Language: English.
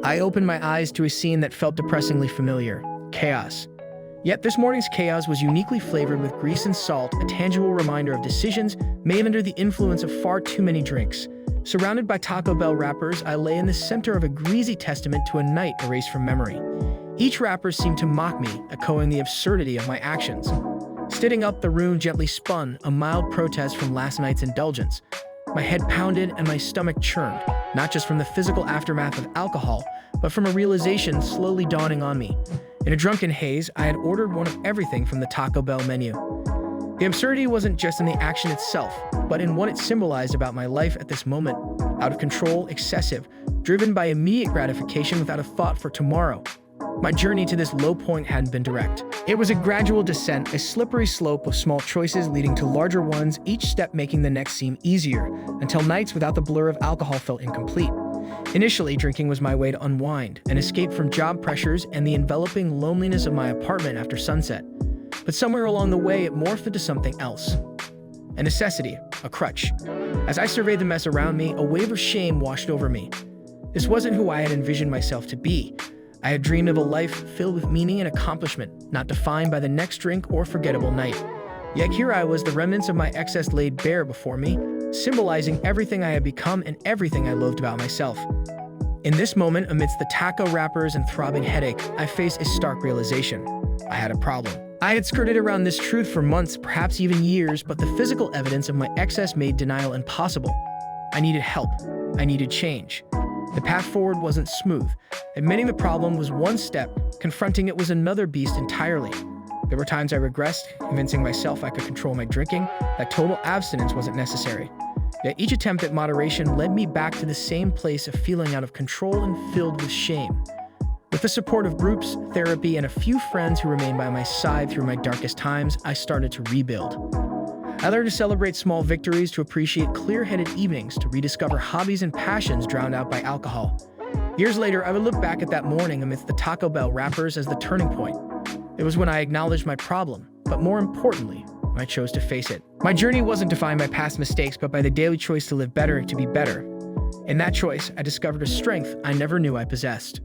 I opened my eyes to a scene that felt depressingly familiar: chaos. Yet this morning's chaos was uniquely flavored with grease and salt, a tangible reminder of decisions made under the influence of far too many drinks. Surrounded by Taco Bell wrappers, I lay in the center of a greasy testament to a night erased from memory. Each wrapper seemed to mock me, echoing the absurdity of my actions. Sitting up, the room gently spun, a mild protest from last night's indulgence. My head pounded and my stomach churned, not just from the physical aftermath of alcohol, but from a realization slowly dawning on me. In a drunken haze, I had ordered one of everything from the Taco Bell menu. The absurdity wasn't just in the action itself, but in what it symbolized about my life at this moment: out of control, excessive, driven by immediate gratification without a thought for tomorrow. My journey to this low point hadn't been direct. It was a gradual descent, a slippery slope of small choices leading to larger ones, each step making the next seem easier, until nights without the blur of alcohol felt incomplete. Initially, drinking was my way to unwind, an escape from job pressures and the enveloping loneliness of my apartment after sunset. But somewhere along the way, it morphed into something else. A necessity, a crutch. As I surveyed the mess around me, a wave of shame washed over me. This wasn't who I had envisioned myself to be. I had dreamed of a life filled with meaning and accomplishment, not defined by the next drink or forgettable night. Yet here I was, the remnants of my excess laid bare before me, symbolizing everything I had become and everything I loathed about myself. In this moment, amidst the taco wrappers and throbbing headache, I faced a stark realization. I had a problem. I had skirted around this truth for months, perhaps even years, but the physical evidence of my excess made denial impossible. I needed help. I needed change. The path forward wasn't smooth. Admitting the problem was one step, confronting it was another beast entirely. There were times I regressed, convincing myself I could control my drinking, that total abstinence wasn't necessary. Yet each attempt at moderation led me back to the same place of feeling out of control and filled with shame. With the support of groups, therapy, and a few friends who remained by my side through my darkest times, I started to rebuild. I learned to celebrate small victories, to appreciate clear-headed evenings, to rediscover hobbies and passions drowned out by alcohol. Years later, I would look back at that morning amidst the Taco Bell wrappers as the turning point. It was when I acknowledged my problem, but more importantly, when I chose to face it. My journey wasn't defined by past mistakes, but by the daily choice to live better, to be better. In that choice, I discovered a strength I never knew I possessed.